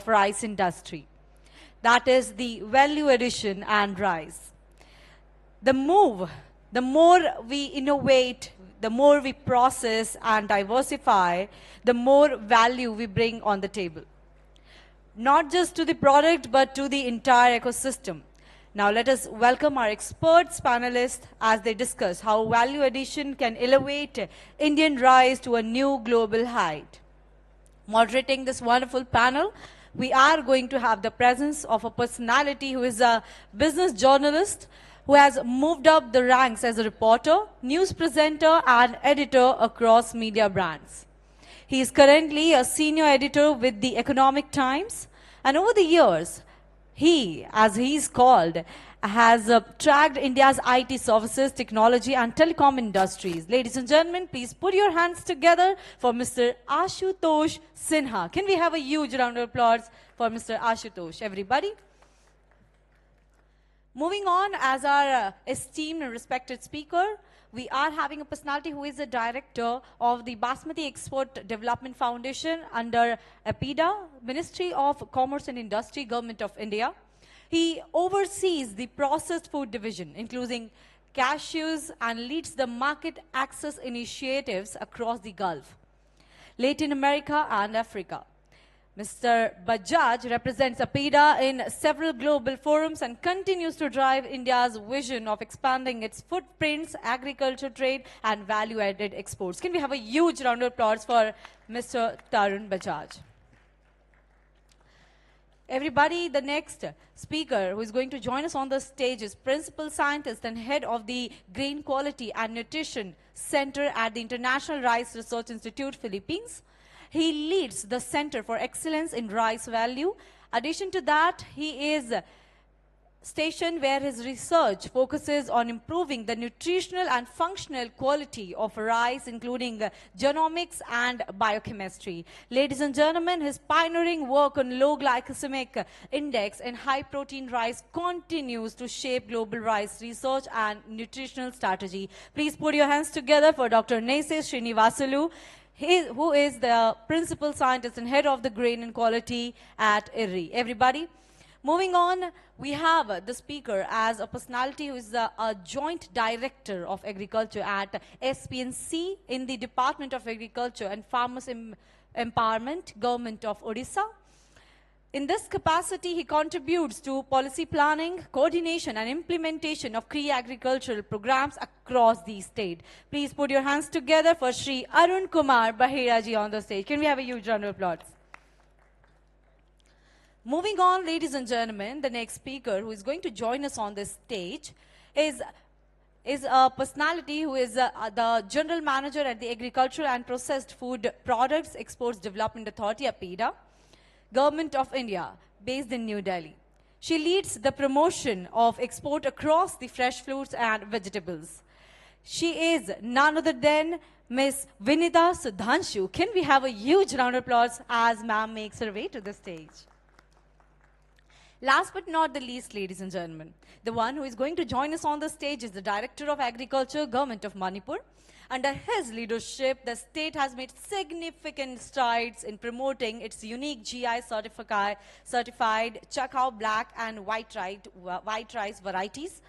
rice industry. That is the value addition and rice. The more we innovate, the more we process and diversify, the more value we bring on the table. Not just to the product, but to the entire ecosystem. Now let us welcome our experts, panelists, as they discuss how value addition can elevate Indian rice to a new global height. Moderating this wonderful panel, we are going to have the presence of a personality who is a business journalist who has moved up the ranks as a reporter, news presenter, and editor across media brands. He is currently a senior editor with the Economic Times, and over the years, he, as he is called, has tracked India's IT services, technology, and telecom industries. Ladies and gentlemen, please put your hands together for Mr. Ashutosh Sinha. Can we have a huge round of applause for Mr. Ashutosh, everybody? Moving on, as our esteemed and respected speaker, we are having a personality who is the director of the Basmati Export Development Foundation under APIDA, Ministry of Commerce and Industry, Government of India. He oversees the processed food division, including cashews, and leads the market access initiatives across the Gulf, Latin America, and Africa. Mr. Bajaj represents APIDA in several global forums and continues to drive India's vision of expanding its footprints, agriculture trade, and value-added exports. Can we have a huge round of applause for Mr. Tarun Bajaj? Everybody, the next speaker who is going to join us on the stage is Principal Scientist and Head of the Grain Quality and Nutrition Center at the International Rice Research Institute, Philippines. He leads the Center for Excellence in Rice Value. Addition to that, he is stationed where his research focuses on improving the nutritional and functional quality of rice, including genomics and biochemistry. Ladies and gentlemen, his pioneering work on low glycemic index and high protein rice continues to shape global rice research and nutritional strategy. Please put your hands together for Dr. Nese Srinivasulu, who is the Principal Scientist and Head of the Grain and Quality at IRRI. Everybody, moving on, we have the speaker as a personality who is a Joint Director of Agriculture at SPNC in the Department of Agriculture and Farmers Empowerment, Government of Odisha. In this capacity, he contributes to policy planning, coordination, and implementation of key agricultural programs across the state. Please put your hands together for Shri Arun Kumar Bahira ji on the stage. Can we have a huge round of applause? Moving on, ladies and gentlemen, the next speaker who is going to join us on this stage is a personality who is the General Manager at the Agricultural and Processed Food Products Exports Development Authority, APIDA, Government of India, based in New Delhi. She leads the promotion of export across the fresh fruits and vegetables. She is none other than Ms. Vinita Sudhanshu. Can we have a huge round of applause as ma'am makes her way to the stage? Last but not the least, ladies and gentlemen, the one who is going to join us on the stage is the Director of Agriculture, Government of Manipur. Under his leadership, the state has made significant strides in promoting its unique GI certified Chakhao black and white rice varieties.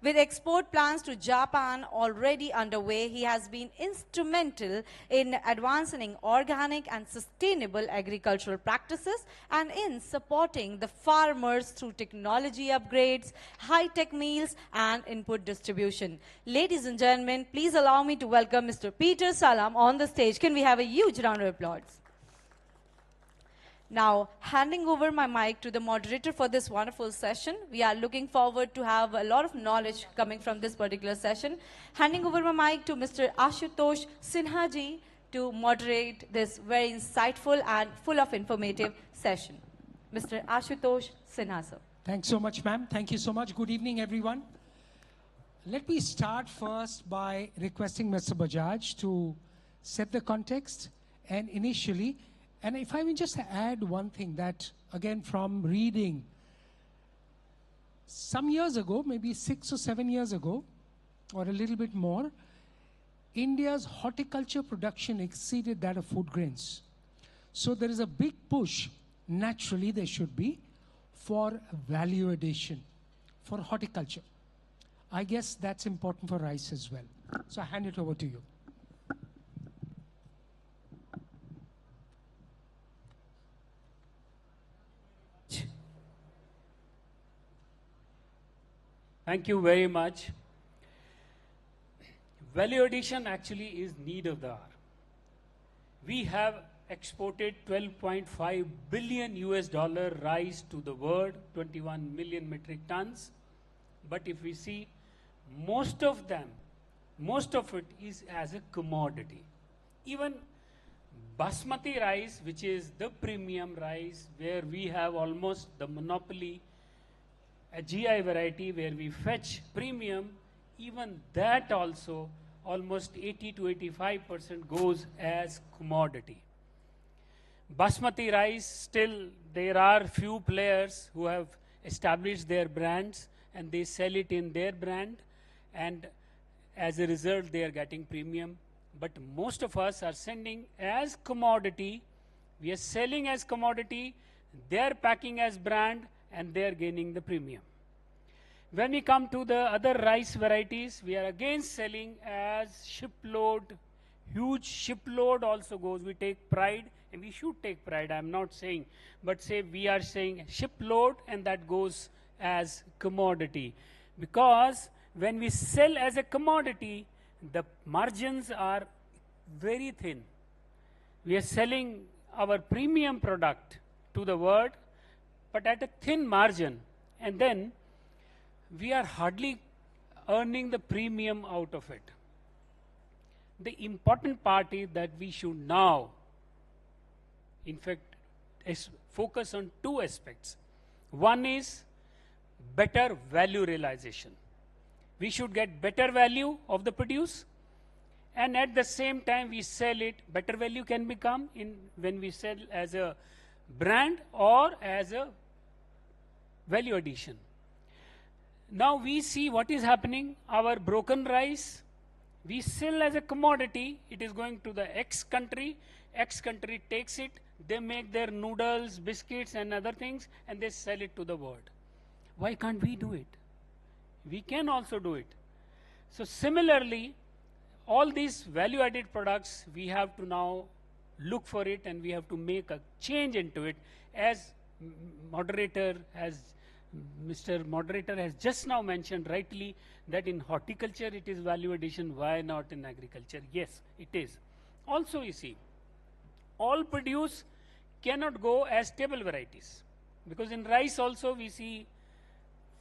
With export plans to Japan already underway, he has been instrumental in advancing organic and sustainable agricultural practices and in supporting the farmers through technology upgrades, high-tech meals, and input distribution. Ladies and gentlemen, please allow me to welcome Mr. Peter Salam on the stage. Can we have a huge round of applause? Now, handing over my mic to the moderator for this wonderful session. We are looking forward to have a lot of knowledge coming from this particular session. Handing over my mic to Mr. Ashutosh Sinha ji to moderate this very insightful and full of informative session. Mr. Ashutosh Sinha, sir. Thanks so much, ma'am. Thank you so much. Good evening, everyone. Let me start first by requesting Mr. Bajaj to set the context and initially. And if I may just add one thing that, again, from reading, some years ago, maybe 6 or 7 years ago, or a little bit more, India's horticulture production exceeded that of food grains. So there is a big push naturally there should be for value addition, for horticulture. I guess that's important for rice as well. So I hand it over to you. Thank you very much. Value addition actually is need of the hour. We have exported 12.5 billion US dollar rice to the world, 21 million metric tons. But if we see, most of it is as a commodity. Even basmati rice, which is the premium rice, where we have almost the monopoly, a GI variety where we fetch premium, even that also almost 80 to 85% goes as commodity. Basmati rice, still there are few players who have established their brands and they sell it in their brand, and as a result they are getting premium. But most of us are sending as commodity, we are selling as commodity, they are packing as brand, and they are gaining the premium. When we come to the other rice varieties, we are again selling as shipload. Huge shipload also goes. We take pride, and we should take pride, I'm not saying, but say we are saying shipload, and that goes as commodity. Because when we sell as a commodity, the margins are very thin. We are selling our premium product to the world, but at a thin margin, and then we are hardly earning the premium out of it. The important part is that we should now, in fact, focus on two aspects. One is better value realization. We should get better value of the produce, and at the same time we sell it. Better value can become in when we sell as a brand or as a value addition. Now we see what is happening. Our broken rice, we sell as a commodity. It is going to the X country. X country takes it. They make their noodles, biscuits, and other things, and they sell it to the world. Why can't we do it? We can also do it. So similarly, all these value-added products, we have to now look for it, and we have to make a change into it. As Mr. Moderator has just now mentioned rightly that in horticulture it is value addition. Why not in agriculture? Yes, it is. Also, you see, all produce cannot go as table varieties, because in rice also we see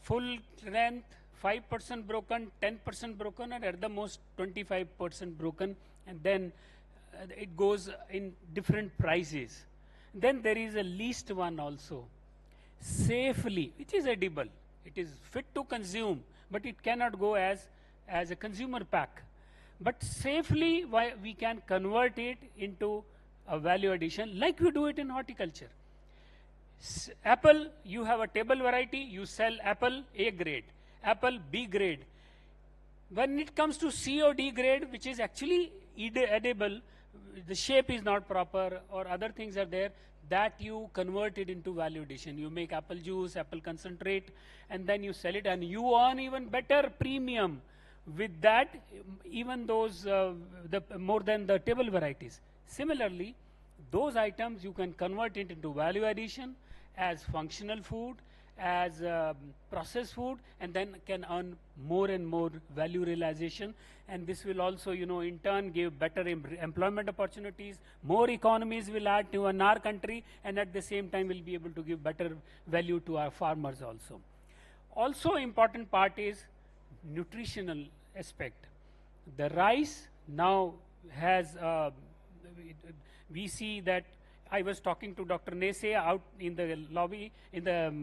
full length, 5% broken, 10% broken, and at the most 25% broken, and then it goes in different prices. Then there is a least one also, safely, which is edible. It is fit to consume, but it cannot go as a consumer pack. But safely, we can convert it into a value addition like we do it in horticulture. Apple, you have a table variety, you sell apple A grade, apple B grade. When it comes to C or D grade, which is actually edible, the shape is not proper or other things are there, that you convert it into value addition. You make apple juice, apple concentrate, and then you sell it, and you earn even better premium with that, even those more than the table varieties. Similarly, those items you can convert it into value addition as functional food, as processed food, and then can earn more and more value realization. And this will also, in turn give better employment opportunities, more economies will add to our country, and at the same time will be able to give better value to our farmers also. Also important part is nutritional aspect. The rice now has, we see that I was talking to Dr. Nese out in the lobby, in the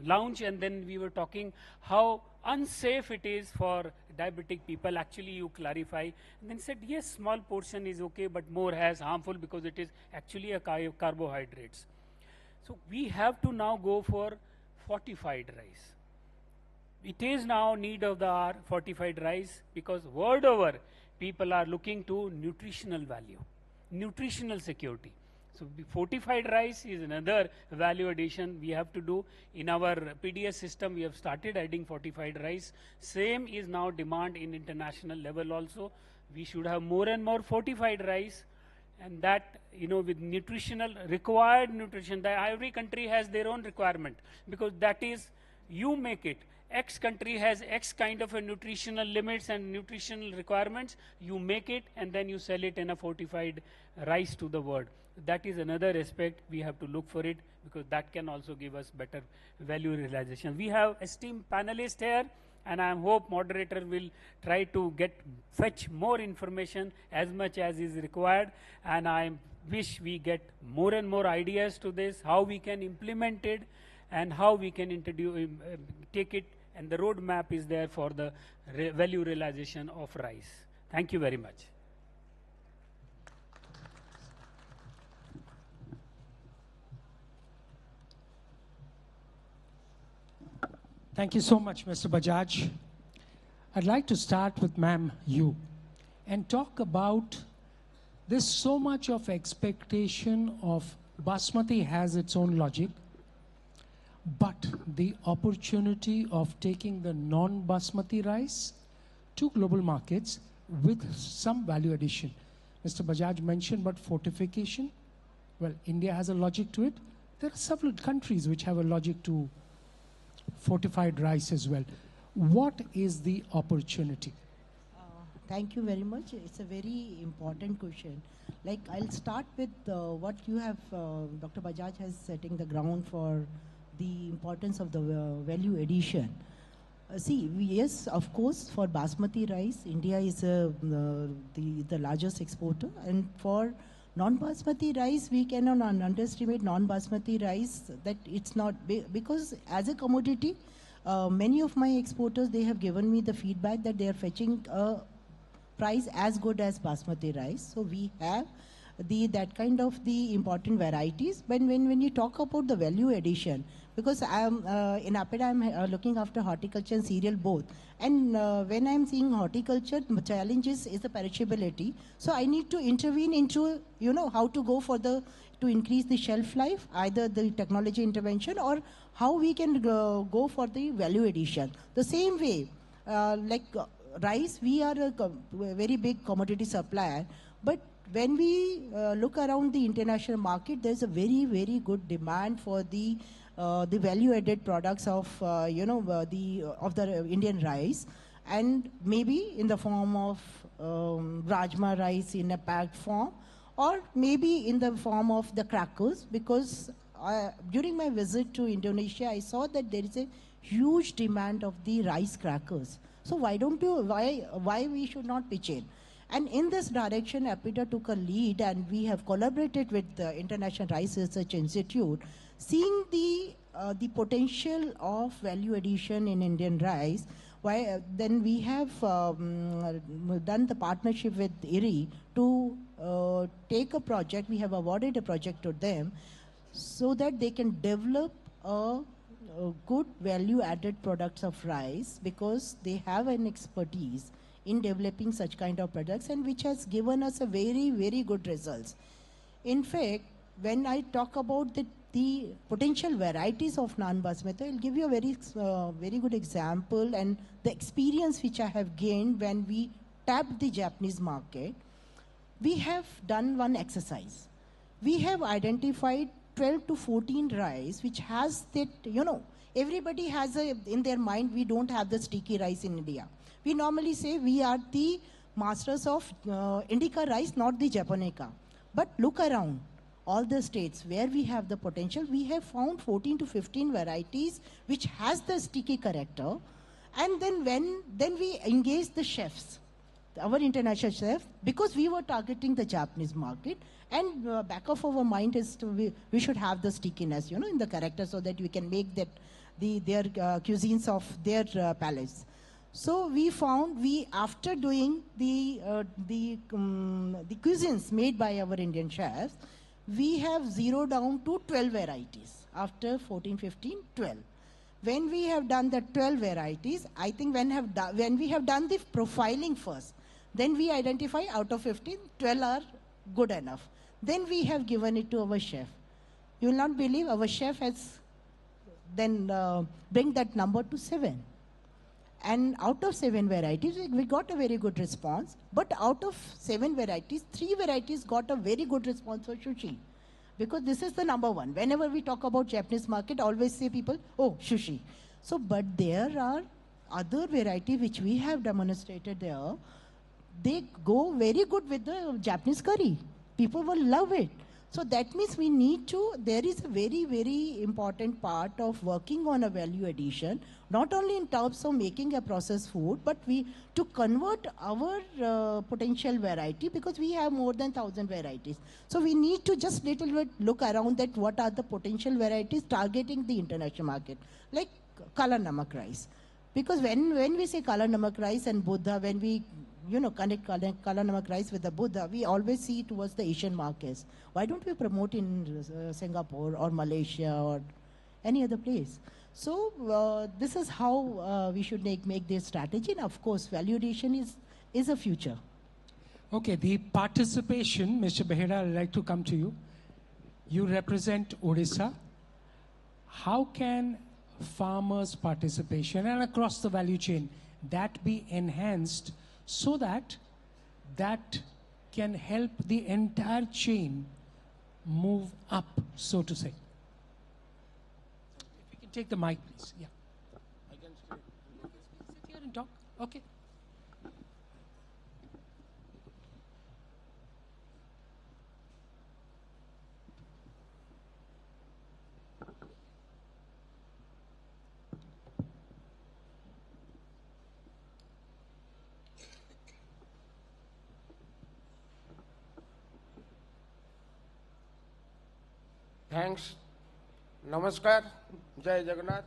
lounge, and then we were talking how unsafe it is for diabetic people. Actually, you clarify. And then said, yes, small portion is okay, but more has harmful because it is actually a carbohydrates. So we have to now go for fortified rice. It is now need of the hour, fortified rice, because world over, people are looking to nutritional value, nutritional security. So fortified rice is another value addition we have to do. In our PDS system, we have started adding fortified rice. Same is now demand in international level also. We should have more and more fortified rice, and that, with required nutrition, that every country has their own requirement, because that is, you make it. X country has X kind of a nutritional limits and nutritional requirements. You make it and then you sell it in a fortified rice to the world. That is another aspect we have to look for it, because that can also give us better value realization. We have esteemed panelists here, and I hope moderator will try to fetch more information as much as is required, and I wish we get more and more ideas to this, how we can implement it and how we can take it, and the roadmap is there for the value realization of rice. Thank you very much. Thank you so much, Mr. Bajaj. I'd like to start with Ma'am you and talk about there's so much of expectation of Basmati has its own logic, but the opportunity of taking the non-Basmati rice to global markets with some value addition. Mr. Bajaj mentioned about fortification. Well, India has a logic to it. There are several countries which have a logic to fortified rice as well. What is the opportunity? Thank you very much. It's a very important question. Like, I'll start with what you have, Dr. Bajaj has setting the ground for the importance of the value addition. Yes, of course, for Basmati rice, India is the largest exporter, and for non-Basmati rice, we cannot underestimate non-Basmati rice, that it's not, because as a commodity, many of my exporters, they have given me the feedback that they are fetching a price as good as Basmati rice. So we have that kind of the important varieties. When you talk about the value addition, because I am in APEDA, I'm looking after horticulture and cereal both. And when I'm seeing horticulture, the challenges is the perishability. So I need to intervene into, how to go for to increase the shelf life, either the technology intervention or how we can go for the value addition. The same way, rice, we are a very big commodity supplier, but when we look around the international market, there's a very, very good demand for the value-added products of the Indian rice, and maybe in the form of rajma rice in a packed form, or maybe in the form of the crackers, because during my visit to Indonesia, I saw that there is a huge demand of the rice crackers. So why we should not pitch in? And in this direction, APIDA took a lead, and we have collaborated with the International Rice Research Institute, seeing the potential of value addition in Indian rice. Then we have done the partnership with IRI to take a project. We have awarded a project to them so that they can develop a good value-added products of rice, because they have an expertise in developing such kind of products, and which has given us a very, very good results. In fact, when I talk about the potential varieties of non-Basmati, I'll give you a very good example and the experience which I have gained when we tapped the Japanese market. We have done one exercise. We have identified 12 to 14 rice which has that, everybody has in their mind, we don't have the sticky rice in India. We normally say we are the masters of indica rice, not the japonica. But look around all the states where we have the potential. We have found 14 to 15 varieties which has the sticky character. And then we engage the chefs, our international chefs, because we were targeting the Japanese market. And back of our mind is we should have the stickiness, in the character, so that we can make that their cuisines of their palates. So we found, after doing the cuisines made by our Indian chefs, we have zeroed down to 12 varieties. After 14, 15, 12. When we have done the 12 varieties, I think when we have done the profiling first, then we identify out of 15, 12 are good enough. Then we have given it to our chef. You will not believe our chef has then bring that number to 7. And out of 7 varieties, we got a very good response. But out of 7 varieties, 3 varieties got a very good response for sushi. Because this is the number one. Whenever we talk about Japanese market, always say people, oh, sushi. So, but there are other variety which we have demonstrated there. They go very good with the Japanese curry. People will love it. So that means we need to, there is a very, very important part of working on a value addition, not only in terms of making a processed food, but to convert our potential variety, because we have more than 1,000 varieties. So we need to just little bit look around that what are the potential varieties targeting the international market, like Kala Namak rice. Because when we say Kala Namak rice and Buddha, when we connect Kala Namak rice with the Buddha, we always see towards the Asian markets. Why don't we promote in Singapore or Malaysia or any other place? So this is how we should make this strategy. And of course, value addition is a future. Okay, the participation, Mr. Behera, I'd like to come to you. You represent Odisha. How can farmers' participation and across the value chain that be enhanced so that can help the entire chain move up, so to say? If you can take the mic, please. Yeah. I can stay. Sit here and talk. Okay. Thanks. Namaskar. Jai Jagannath.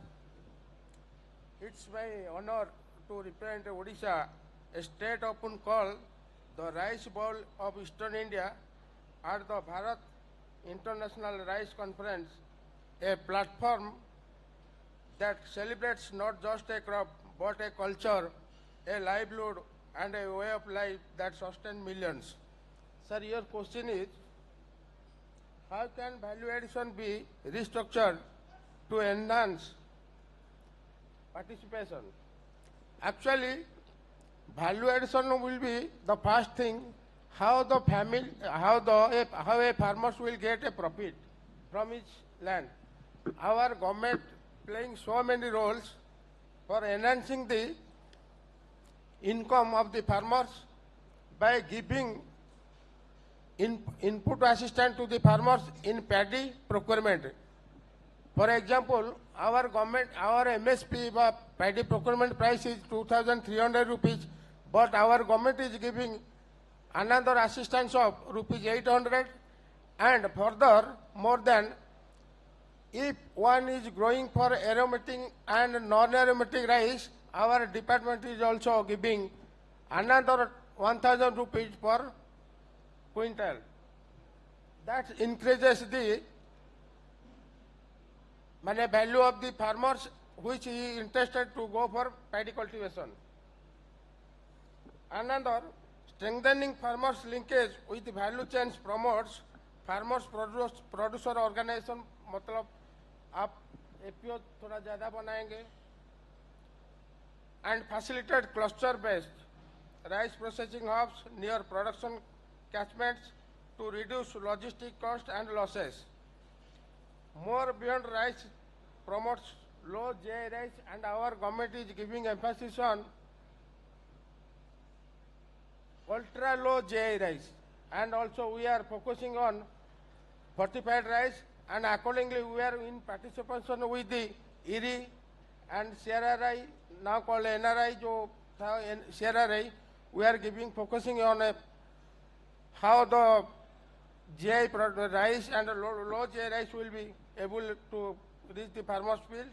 It's my honor to represent Odisha, a state often called the rice bowl of Eastern India, at the Bharat International Rice Conference, a platform that celebrates not just a crop but a culture, a livelihood and a way of life that sustains millions. Sir, your question is, how can value addition be restructured to enhance participation? Actually, value addition will be the first thing, how a farmer will get a profit from his land. Our government playing so many roles for enhancing the income of the farmers by giving input assistance to the farmers in paddy procurement. For example, our government, our MSP paddy procurement price is 2,300 rupees, but our government is giving another assistance of rupees 800, and further more than, if one is growing for aromatic and non-aromatic rice, our department is also giving another 1,000 rupees per quintal. That increases the value of the farmers which is interested to go for paddy cultivation. Another, strengthening farmers linkage with value chains promotes farmers producer organization. मतलब आप APO थोड़ा ज़्यादा बनाएंगे, and facilitate cluster based rice processing hubs near production catchments to reduce logistic cost and losses. More beyond rice promotes low GI rice, and our government is giving emphasis on ultra low GI rice, and also we are focusing on fortified rice, and accordingly we are in participation with the IRI and CRRI, now called NRI, jo tha CRRI, we are focusing on how the GI rice and low GI rice will be able to reach the farmers' field.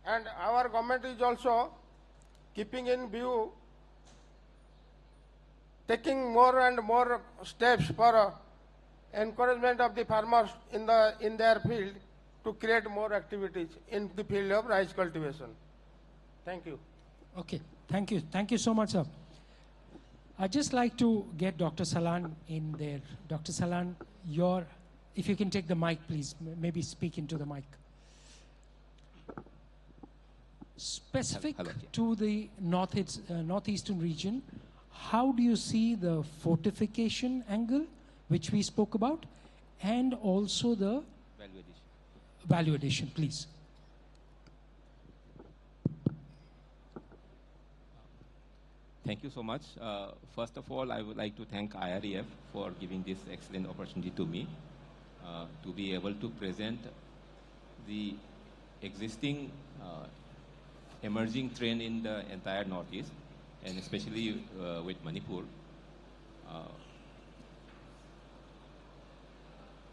And our government is also keeping in view, taking more and more steps for encouragement of the farmers in their field to create more activities in the field of rice cultivation. Thank you. Okay, thank you. Thank you so much, sir. I'd just like to get Dr. Salan in there. Dr. Salan, if you can take the mic, please, maybe speak into the mic. Specific Hello. to the northeastern region, how do you see the fortification angle, which we spoke about, and also the Value addition. value addition, please? Thank you so much. First of all, I would like to thank IREF for giving this excellent opportunity to me to be able to present the existing emerging trend in the entire Northeast, and especially with Manipur.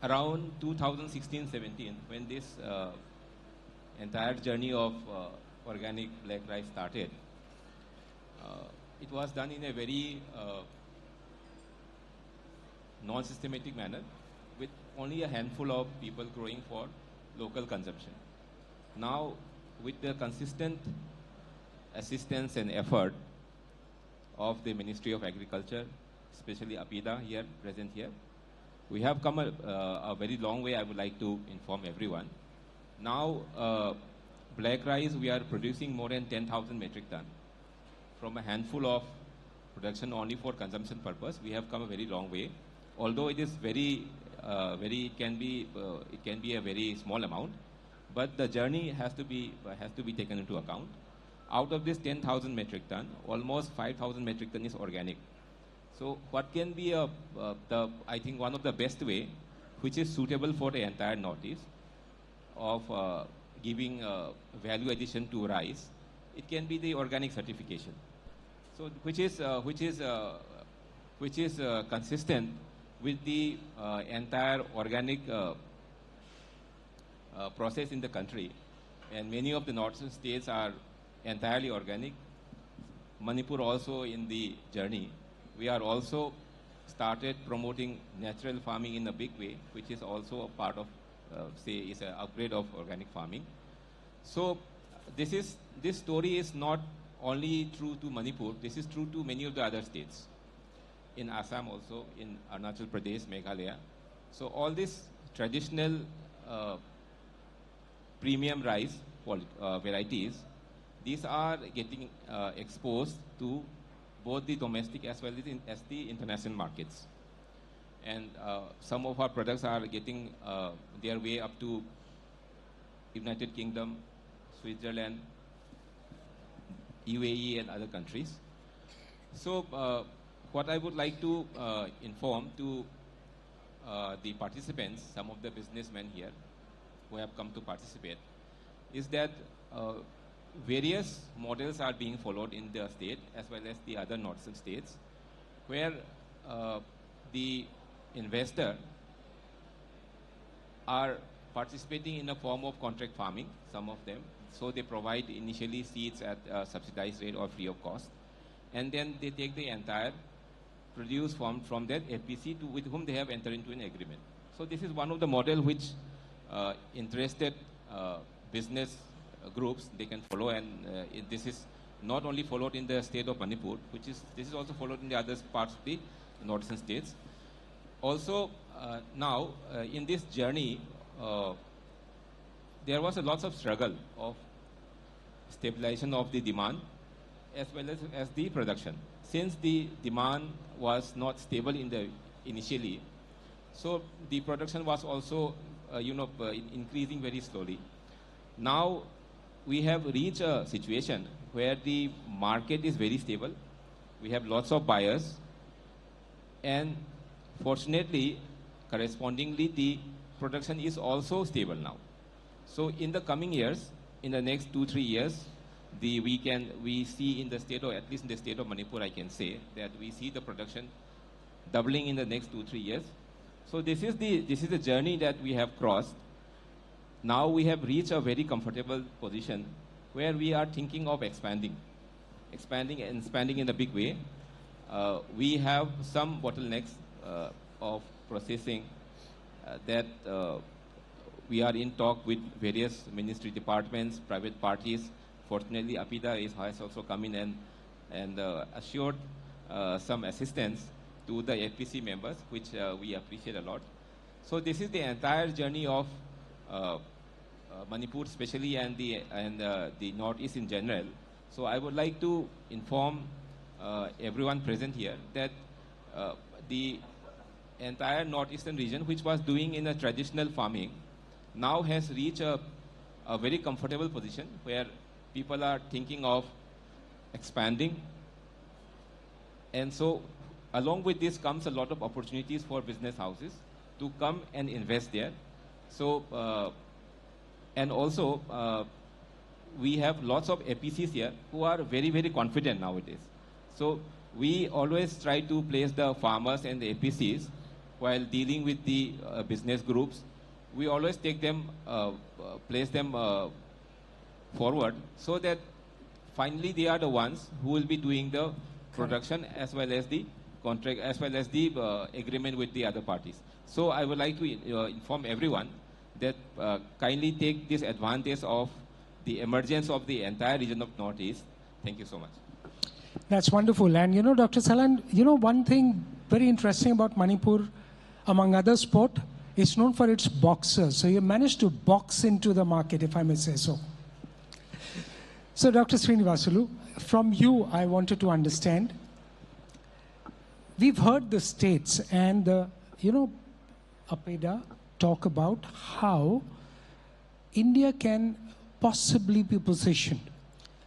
Around 2016-17, when this entire journey of organic black rice started, it was done in a very non-systematic manner with only a handful of people growing for local consumption. Now, with the consistent assistance and effort of the Ministry of Agriculture, especially APIDA here, present here, we have come a very long way, I would like to inform everyone. Now, black rice, we are producing more than 10,000 metric ton. From a handful of production only for consumption purpose, we have come a very long way. Although it is it can be a very small amount, but the journey has to be taken into account. Out of this 10,000 metric ton, almost 5,000 metric ton is organic. So what can be I think one of the best way, which is suitable for the entire Northeast, of giving value addition to rice, it can be the organic certification. So which is consistent with the entire organic process in the country, and many of the northern states are entirely organic. Manipur also in the journey. We are also started promoting natural farming in a big way, which is also a part of, is an upgrade of organic farming. So this story is not only true to Manipur, this is true to many of the other states. In Assam also, in Arunachal Pradesh, Meghalaya. So all these traditional premium rice varieties, these are getting exposed to both the domestic as well as the international markets. And some of our products are getting their way up to United Kingdom, Switzerland, UAE and other countries. So what I would like to inform to the participants, some of the businessmen here who have come to participate, is that various models are being followed in the state as well as the other northern states, where the investor are participating in a form of contract farming, some of them. So they provide initially seeds at a subsidized rate or free of cost. And then they take the entire produce from that FPC with whom they have entered into an agreement. So this is one of the model which interested business groups, they can follow, and this is not only followed in the state of Manipur, this is also followed in the other parts of the northern states. Also, now in this journey, there was a lot of struggle of stabilization of the demand as well as the production. Since the demand was not stable initially, so the production was also increasing very slowly. Now we have reached a situation where the market is very stable. We have lots of buyers, and fortunately, correspondingly, the production is also stable now. So in the coming years, in the next 2-3 years, we see in the state of, at least in the state of Manipur, I can say that we see the production doubling in the next 2-3 years. So this is the journey that we have crossed. Now we have reached a very comfortable position where we are thinking of expanding in a big way. We have some bottlenecks of processing that we are in talk with various ministry departments, private parties. Fortunately, APIDA has also come in and assured some assistance to the APC members, which we appreciate a lot. So this is the entire journey of Manipur especially and the Northeast in general. So I would like to inform everyone present here that the entire northeastern region, which was doing in a traditional farming, now has reached a very comfortable position where people are thinking of expanding. And so along with this comes a lot of opportunities for business houses to come and invest there. So, and also we have lots of APCs here who are very, very confident nowadays. So we always try to place the farmers and the APCs while dealing with the business groups. We always take them, place them forward so that finally they are the ones who will be doing the production as well as the contract, as well as the agreement with the other parties. So I would like to inform everyone that kindly take this advantage of the emergence of the entire region of Northeast. Thank you so much. That's wonderful. And you know, Dr. Salan, you know, one thing very interesting about Manipur, among other sport, it's known for its boxers. So you managed to box into the market, if I may say so. So Dr. Srinivasulu, from you, I wanted to understand, we've heard the states and the, you know, APEDA talk about how India can possibly be positioned.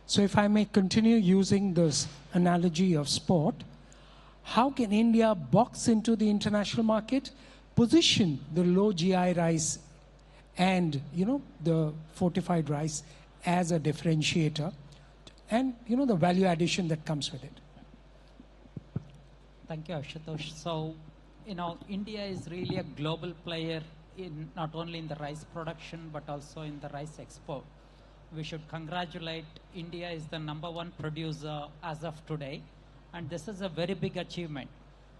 So if I may continue using this analogy of sport, how can India box into the international market, position the low GI rice and, you know, the fortified rice as a differentiator and, you know, the value addition that comes with it? Thank you, Ashutosh. So, you know, India is really a global player in not only in the rice production, but also in the rice export. We should congratulate India is the #1 producer as of today. And this is a very big achievement.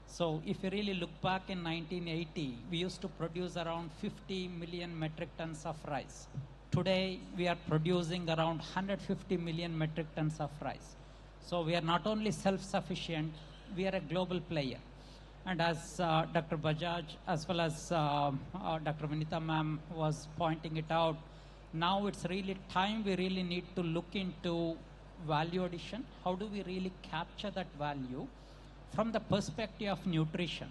So if you really look back in 1980, we used to produce around 50 million metric tons of rice. Today, we are producing around 150 million metric tons of rice. So we are not only self-sufficient, we are a global player. And as Dr. Bajaj, as well as Dr. Vinita ma'am was pointing it out, now it's really time we really need to look into value addition. How do we really capture that value from the perspective of nutrition?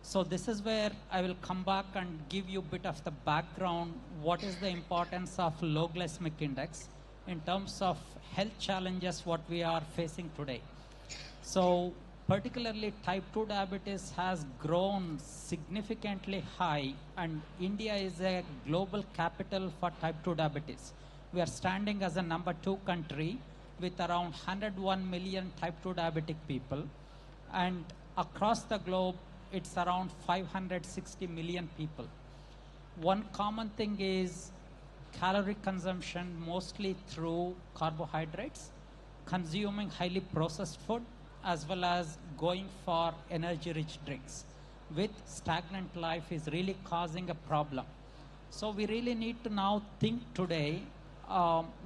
So this is where I will come back and give you a bit of the background. What is the importance of low glycemic index in terms of health challenges what we are facing today? So particularly type 2 diabetes has grown significantly high, and India is a global capital for type 2 diabetes. We are standing as a #2 country with around 101 million type 2 diabetic people, and across the globe it's around 560 million people. One common thing is calorie consumption, mostly through carbohydrates, consuming highly processed food, as well as going for energy-rich drinks with stagnant life is really causing a problem. So we really need to now think today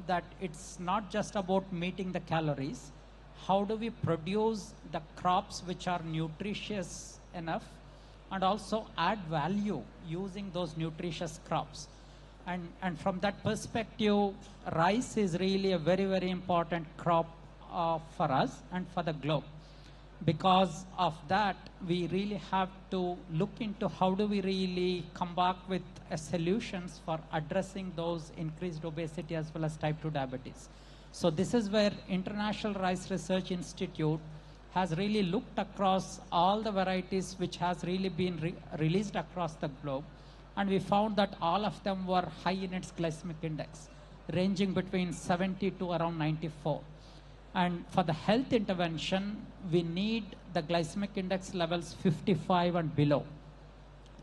that it's not just about meeting the calories. How do we produce the crops which are nutritious enough and also add value using those nutritious crops? And from that perspective, rice is really a very, very important crop for us and for the globe. Because of that, we really have to look into how do we really come back with solutions for addressing those increased obesity as well as type 2 diabetes. So this is where International Rice Research Institute has really looked across all the varieties which has really been released across the globe. And we found that all of them were high in its glycemic index, ranging between 70 to around 94. And for the health intervention, we need the glycemic index levels 55 and below.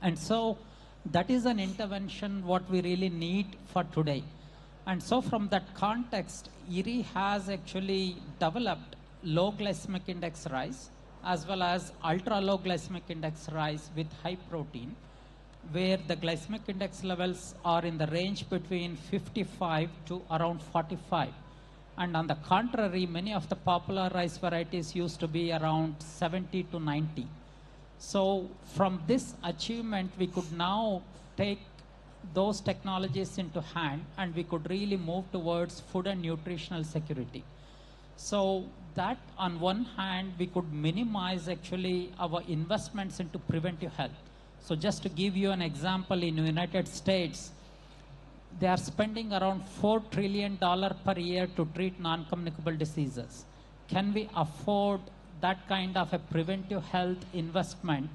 And so that is an intervention what we really need for today. And so from that context, IRI has actually developed low glycemic index rice as well as ultra low glycemic index rice with high protein, where the glycemic index levels are in the range between 55 to around 45. And on the contrary, many of the popular rice varieties used to be around 70 to 90. So from this achievement, we could now take those technologies into hand and we could really move towards food and nutritional security. So that on one hand, we could minimize actually our investments into preventive health. So just to give you an example, in the United States, they are spending around $4 trillion per year to treat non-communicable diseases. Can we afford that kind of a preventive health investment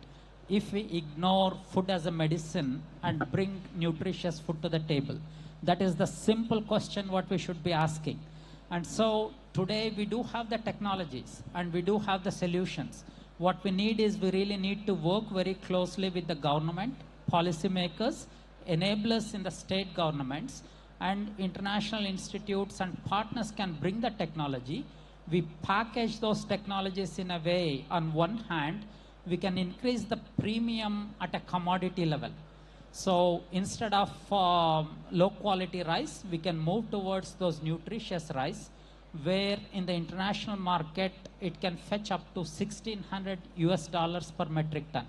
if we ignore food as a medicine and bring nutritious food to the table? That is the simple question what we should be asking. And so today we do have the technologies and we do have the solutions. What we need is we really need to work very closely with the government, policymakers, enablers in the state governments, and international institutes and partners can bring the technology. We package those technologies in a way, on one hand, we can increase the premium at a commodity level. So instead of low quality rice, we can move towards those nutritious rice, where in the international market, it can fetch up to $1,600 per metric ton.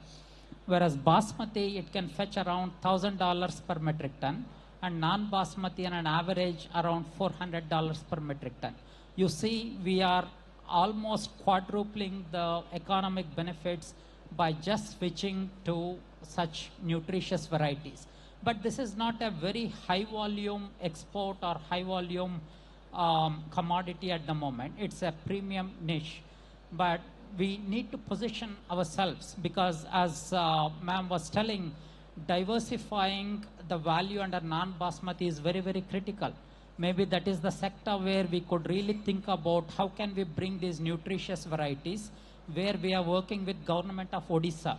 Whereas basmati, it can fetch around $1,000 per metric ton, and non-basmati on an average around $400 per metric ton. You see, we are almost quadrupling the economic benefits by just switching to such nutritious varieties. But this is not a very high volume export or high volume commodity at the moment. It's a premium niche. But we need to position ourselves because, as ma'am was telling, diversifying the value under non-basmati is very, very critical. Maybe that is the sector where we could really think about how can we bring these nutritious varieties, where we are working with government of Odisha.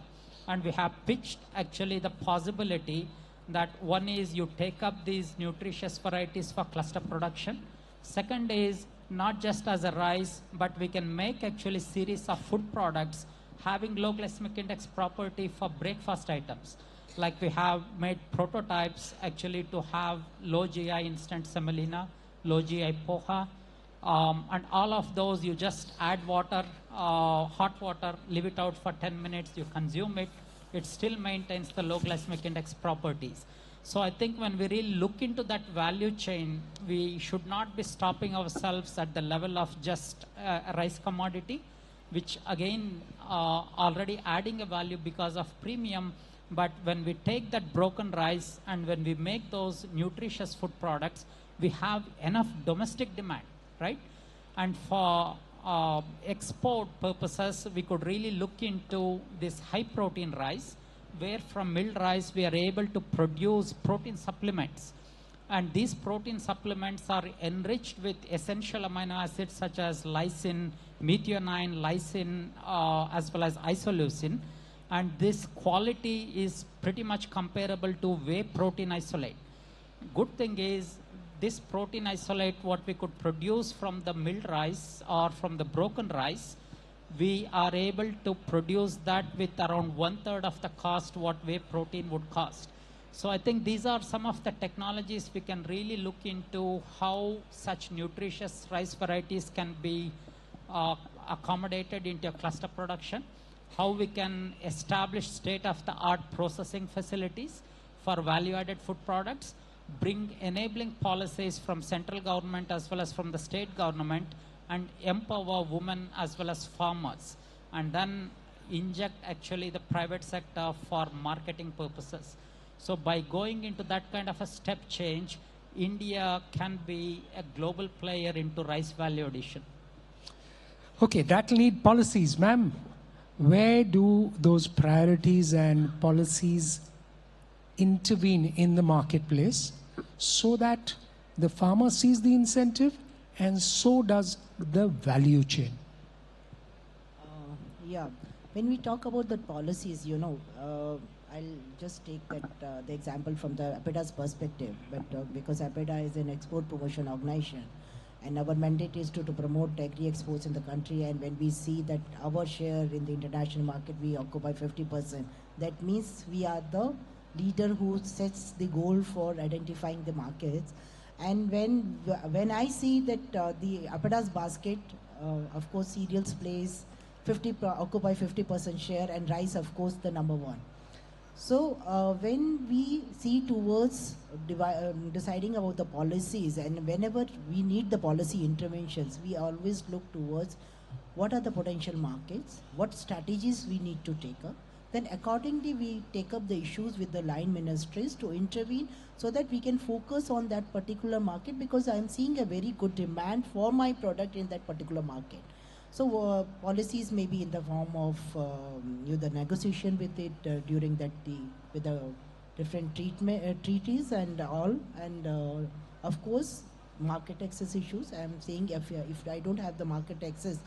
And we have pitched actually the possibility that one is you take up these nutritious varieties for cluster production. Second is not just as a rice, but we can make actually series of food products having low glycemic index property for breakfast items. Like we have made prototypes actually to have low GI instant semolina, low GI poha, and all of those you just add water, hot water, leave it out for 10 minutes, you consume it, it still maintains the low glycemic index properties. So I think when we really look into that value chain, we should not be stopping ourselves at the level of just a rice commodity, which again already adding a value because of premium. But when we take that broken rice and when we make those nutritious food products, we have enough domestic demand, right? And for export purposes, we could really look into this high protein rice, where from milled rice we are able to produce protein supplements. And these protein supplements are enriched with essential amino acids such as lysine, methionine, lysine, as well as isoleucine. And this quality is pretty much comparable to whey protein isolate. Good thing is, this protein isolate, what we could produce from the milled rice or from the broken rice, we are able to produce that with around 1/3 of the cost what whey protein would cost. So I think these are some of the technologies we can really look into how such nutritious rice varieties can be accommodated into a cluster production, how we can establish state-of-the-art processing facilities for value-added food products, bring enabling policies from central government as well as from the state government, and empower women as well as farmers, and then inject actually the private sector for marketing purposes. So by going into that kind of a step change, India can be a global player into rice value addition. Okay, that will need policies. Ma'am, where do those priorities and policies intervene in the marketplace so that the farmer sees the incentive and so does the value chain? Yeah, when we talk about the policies, I'll just take that the example from the APEDA's perspective, but because APEDA is an export promotion organization, and our mandate is to promote agri-exports in the country, and when we see that our share in the international market, we occupy 50%, that means we are the leader who sets the goal for identifying the markets. And when I see that the Apeda's basket, of course, cereals plays occupy 50% share, and rice, of course, the number one. So when we see towards deciding about the policies, and whenever we need the policy interventions, we always look towards what are the potential markets, what strategies we need to take up. Then accordingly, we take up the issues with the line ministries to intervene so that we can focus on that particular market, because I am seeing a very good demand for my product in that particular market. So policies may be in the form of the negotiation with it during that with the different treaties and all, and of course market access issues. I am saying if I don't have the market access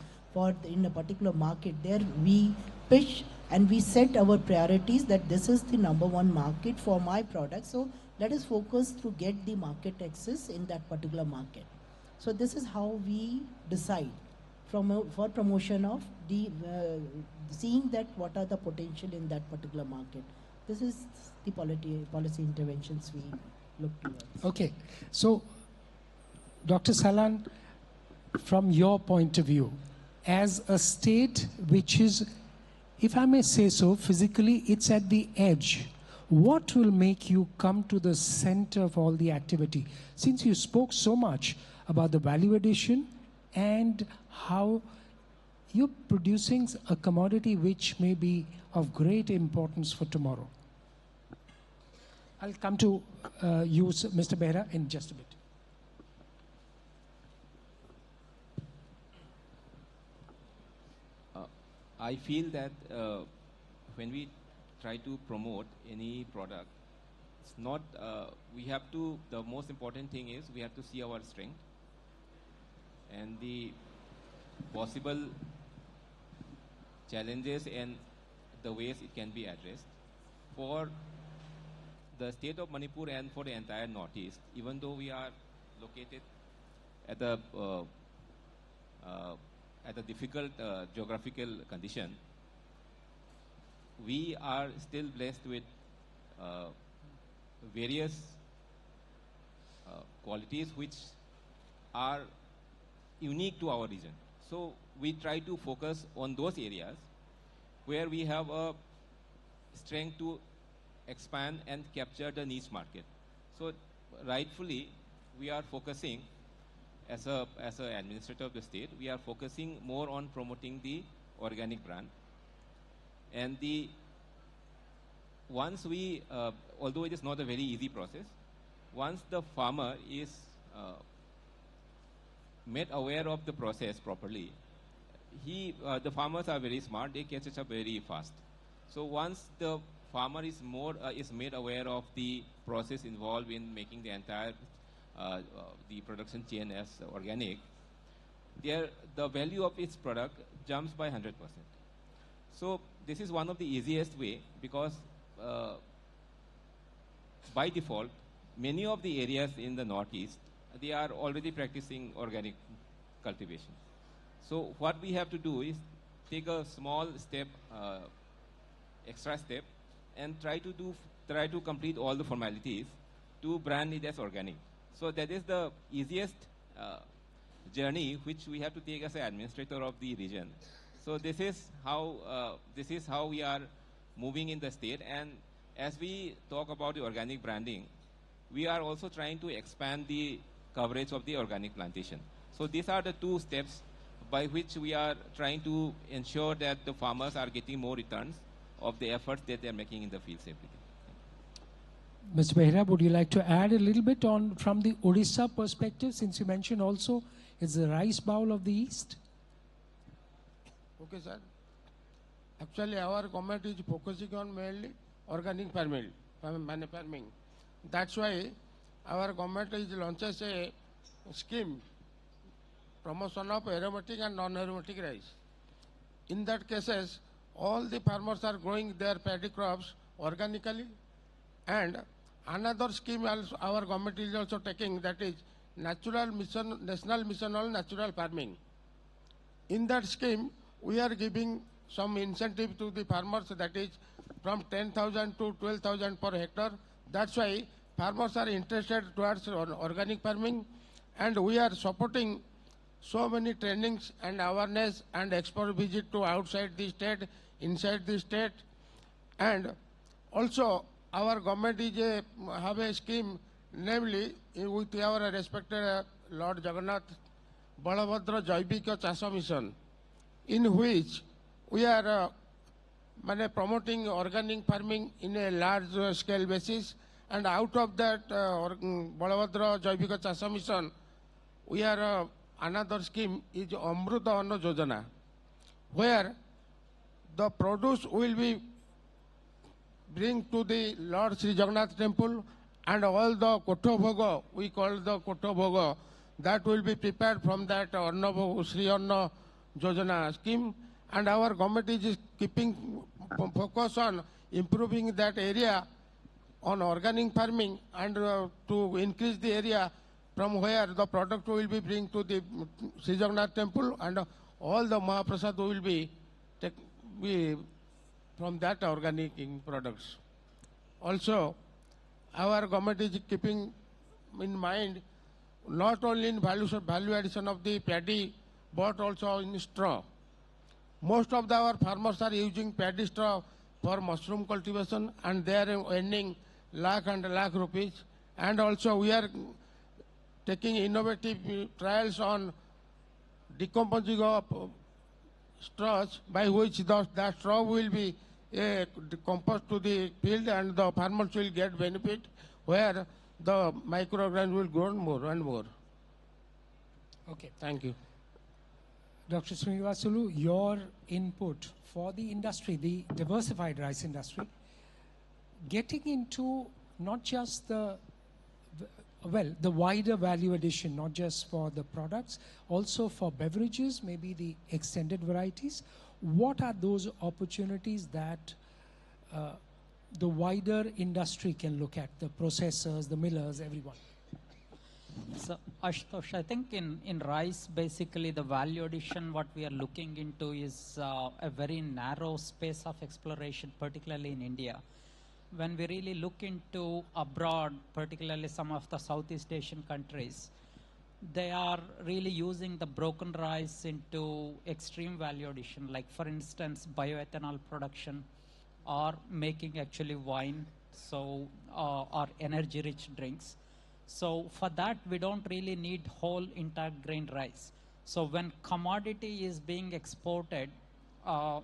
in a particular market, there we pitch and we set our priorities that this is the number one market for my product. So let us focus to get the market access in that particular market. So this is how we decide for promotion of the seeing that what are the potential in that particular market. This is the policy interventions we look towards. Okay, so Dr. Salan, from your point of view, as a state which is, if I may say so, physically it's at the edge, what will make you come to the center of all the activity? Since you spoke so much about the value addition and how you're producing a commodity which may be of great importance for tomorrow. I'll come to you, Mr. Behra, in just a bit. I feel that when we try to promote any product, it's not, we have to, the most important thing is we have to see our strength and the possible challenges and the ways it can be addressed. For the state of Manipur and for the entire Northeast, even though we are located at a difficult geographical condition, we are still blessed with various qualities which are unique to our region. So we try to focus on those areas where we have a strength to expand and capture the niche market. So rightfully, we are focusing as an administrator of the state, we are focusing more on promoting the organic brand. And once we, although it is not a very easy process, once the farmer is made aware of the process properly, the farmers are very smart, they catch it up very fast. So once the farmer is made aware of the process involved in making the entire the production chain as organic, the value of its product jumps by 100%. So this is one of the easiest way, because by default, many of the areas in the Northeast, they are already practicing organic cultivation. So what we have to do is take a small step, extra step, and try to complete all the formalities to brand it as organic. So that is the easiest journey which we have to take as an administrator of the region. So this is how we are moving in the state. And as we talk about the organic branding, we are also trying to expand the coverage of the organic plantation. So these are the two steps by which we are trying to ensure that the farmers are getting more returns of the efforts that they are making in the fields every day. Mr. Behra, would you like to add a little bit on from the Odisha perspective, since you mentioned also it's the rice bowl of the East? Okay, sir. Actually, our government is focusing on mainly organic farming. That's why our government is launches a scheme, promotion of aromatic and non-aromatic rice. In that cases, all the farmers are growing their paddy crops organically. And another scheme also our government is also taking, that is National Mission on Natural Farming. In that scheme, we are giving some incentive to the farmers, that is from 10,000 to 12,000 per hectare. That's why farmers are interested towards organic farming, and we are supporting so many trainings and awareness and expert visit to outside the state, inside the state, and also our government have a scheme, namely with our respected Lord Jagannath Balabhadra Jaibika Chasa Mission, in which we are promoting organic farming in a large scale basis, and out of that Balabhadra Jaibika Chasa Mission, we are another scheme is Amruta Anna Yojana, where the produce will be bring to the Lord Sri Jagannath temple, and all the Kotho Bhoga, we call the Kotho Bhoga, that will be prepared from that Sri Anna Yojana scheme, and our government is keeping focus on improving that area on organic farming, and to increase the area from where the product will be bring to the Sri Jagannath temple, and all the Mahaprasad will be from that organic products. Also, our government is keeping in mind not only in value addition of the paddy, but also in straw. Most of our farmers are using paddy straw for mushroom cultivation, and they are earning lakh and lakh rupees. And also we are taking innovative trials on decomposing of straws, by which that straw will be composed to the field, and the farmers will get benefit, where the micrograms will grow more and more. Okay. Thank you. Dr. Srinivasulu, your input for the industry, the diversified rice industry, getting into not just the wider value addition, not just for the products, also for beverages, maybe the extended varieties. What are those opportunities that the wider industry can look at, the processors, the millers, everyone? So, Ashutosh, I think in rice, basically the value addition, what we are looking into is a very narrow space of exploration, particularly in India. When we really look into abroad, particularly some of the Southeast Asian countries, they are really using the broken rice into extreme value addition, like for instance, bioethanol production, or making actually wine, so or energy-rich drinks. So for that, we don't really need whole intact grain rice. So when commodity is being exported,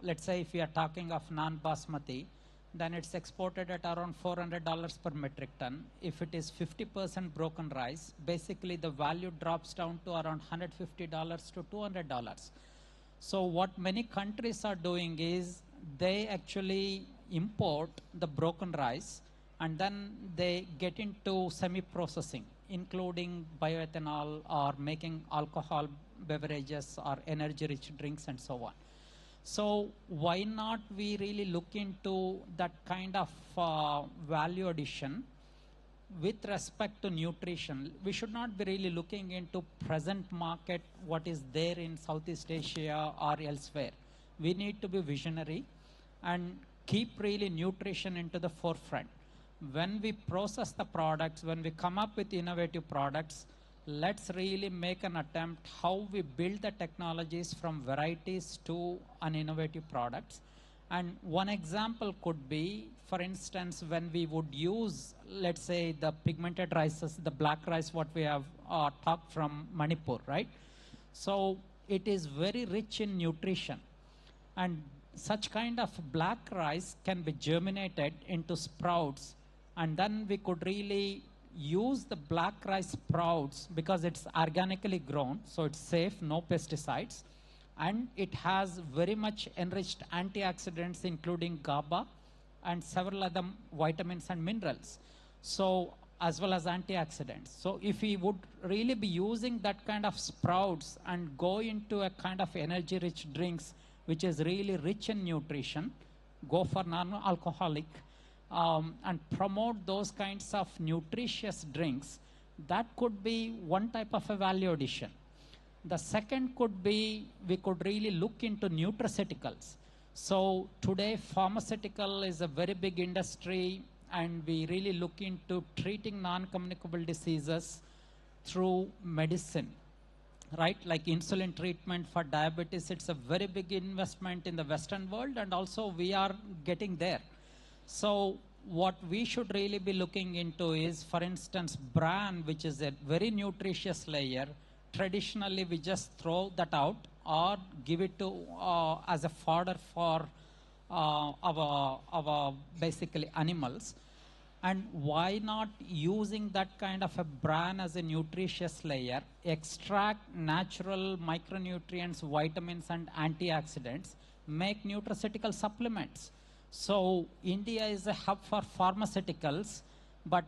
let's say if we are talking of non-basmati, then it's exported at around $400 per metric ton. If it is 50% broken rice, basically the value drops down to around $150 to $200. So what many countries are doing is they actually import the broken rice, and then they get into semi-processing, including bioethanol or making alcohol beverages or energy-rich drinks and so on. So why not we really look into that kind of value addition with respect to nutrition? We should not be really looking into present market, what is there in Southeast Asia or elsewhere. We need to be visionary and keep really nutrition into the forefront. When we process the products, when we come up with innovative products, let's really make an attempt how we build the technologies from varieties to an innovative products. And one example could be, for instance, when we would use, let's say, the pigmented rices, the black rice, what we have talked from Manipur, right? So it is very rich in nutrition. And such kind of black rice can be germinated into sprouts, and then we could really use the black rice sprouts because it's organically grown, so it's safe, no pesticides, and it has very much enriched antioxidants, including GABA and several other vitamins and minerals, so as well as antioxidants. So if we would really be using that kind of sprouts and go into a kind of energy-rich drinks, which is really rich in nutrition, go for non-alcoholic, and promote those kinds of nutritious drinks, that could be one type of a value addition. The second could be, we could really look into nutraceuticals. So today, pharmaceutical is a very big industry. and we really look into treating non-communicable diseases through medicine, right? Like insulin treatment for diabetes, it's a very big investment in the Western world, and also we are getting there. So what we should really be looking into is, for instance, bran, which is a very nutritious layer. Traditionally, we just throw that out or give it to as a fodder for our basically animals. And why not using that kind of a bran as a nutritious layer, extract natural micronutrients, vitamins, and antioxidants, make nutraceutical supplements. So India is a hub for pharmaceuticals, but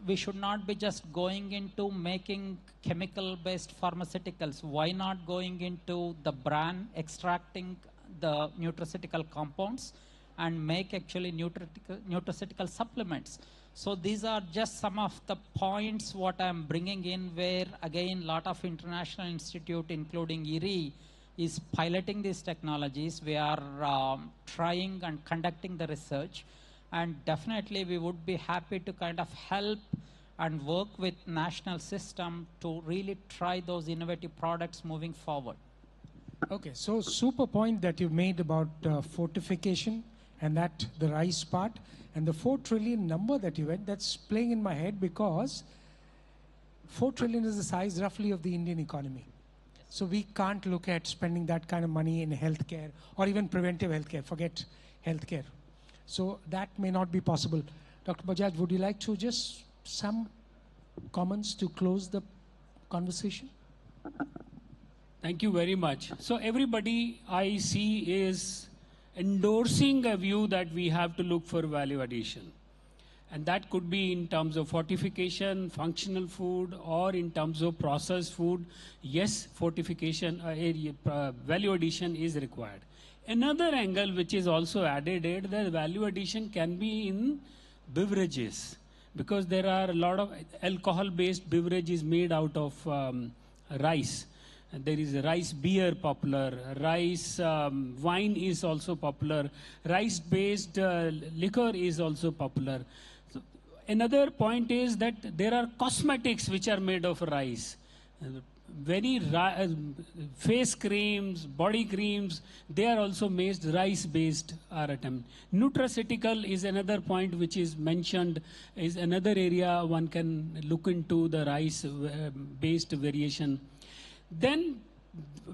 we should not be just going into making chemical-based pharmaceuticals. Why not going into the bran, extracting the nutraceutical compounds, and make actually nutraceutical supplements? So these are just some of the points what I'm bringing in, where again a lot of international institute, including IRI, is piloting these technologies. We are trying and conducting the research, and definitely we would be happy to kind of help and work with national system to really try those innovative products moving forward. Okay, so super point that you made about fortification and that the rice part and the 4 trillion number that you had, that's playing in my head because 4 trillion is the size roughly of the Indian economy. So we can't look at spending that kind of money in healthcare or even preventive healthcare, forget healthcare. So that may not be possible. Dr. Bajaj, would you like to just some comments to close the conversation? Thank you very much. So everybody I see is endorsing a view that we have to look for value addition. And that could be in terms of fortification, functional food, or in terms of processed food. Yes, fortification, value addition is required. Another angle which is also added is that value addition can be in beverages, because there are a lot of alcohol-based beverages made out of rice. There is rice beer popular, rice wine is also popular, rice-based liquor is also popular. So another point is that there are cosmetics which are made of rice. Face creams, body creams, they are also made rice-based attempt. Nutraceutical is another point which is mentioned, is another area one can look into the rice-based variation. Then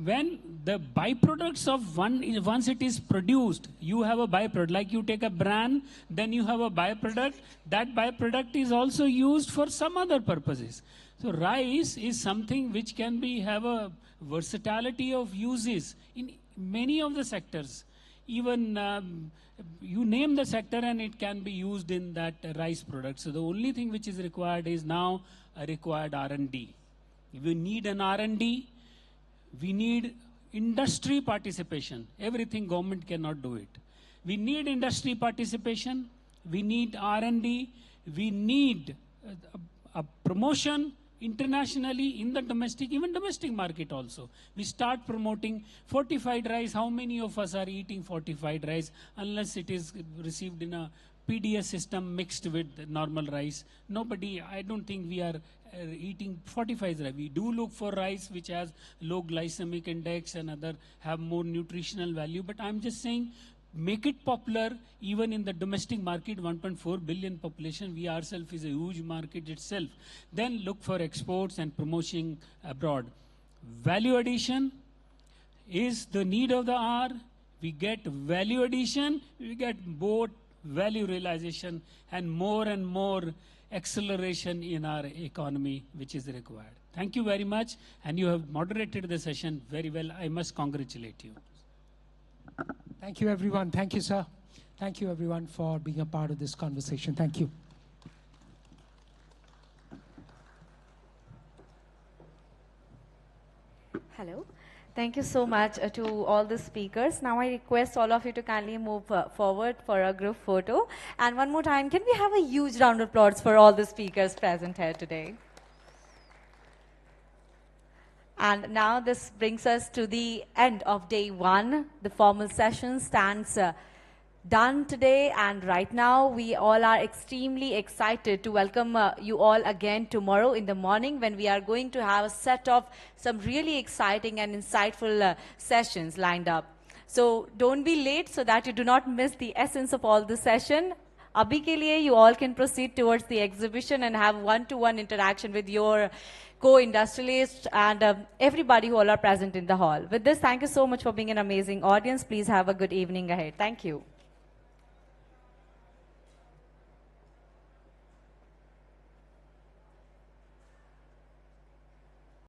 when the byproducts of once it is produced, you have a byproduct. Like you take a bran, then you have a byproduct. That byproduct is also used for some other purposes. So rice is something which can have a versatility of uses in many of the sectors. Even you name the sector and it can be used in that rice product. So the only thing which is required is now a required R&D. We need an R&D. We need industry participation. Everything government cannot do it. We need industry participation. We need R&D. We need a promotion internationally, in the domestic, even domestic market also. We start promoting fortified rice. How many of us are eating fortified rice unless it is received in a PDS system mixed with normal rice? Nobody, I don't think we are eating fortified rice. We do look for rice which has low glycemic index and other have more nutritional value. But I'm just saying, make it popular even in the domestic market. 1.4 billion population, we ourselves is a huge market itself. Then look for exports and promoting abroad. Value addition is the need of the hour. We get value addition, we get both value realization and more acceleration in our economy which is required. Thank you very much, and you have moderated the session very well. I must congratulate you. Thank you, everyone. Thank you, sir. Thank you, everyone, for being a part of this conversation. Thank you. Hello. Thank you so much to all the speakers. Now I request all of you to kindly move forward for a group photo. And one more time, can we have a huge round of applause for all the speakers present here today? And now this brings us to the end of day one. The formal session stands done today, and right now we all are extremely excited to welcome you all again tomorrow in the morning, when we are going to have a set of some really exciting and insightful sessions lined up. So don't be late so that you do not miss the essence of all the session. Abhi ke liye, you all can proceed towards the exhibition and have one-to-one interaction with your co-industrialists and everybody who all are present in the hall. With this, thank you so much for being an amazing audience. Please have a good evening ahead. Thank you.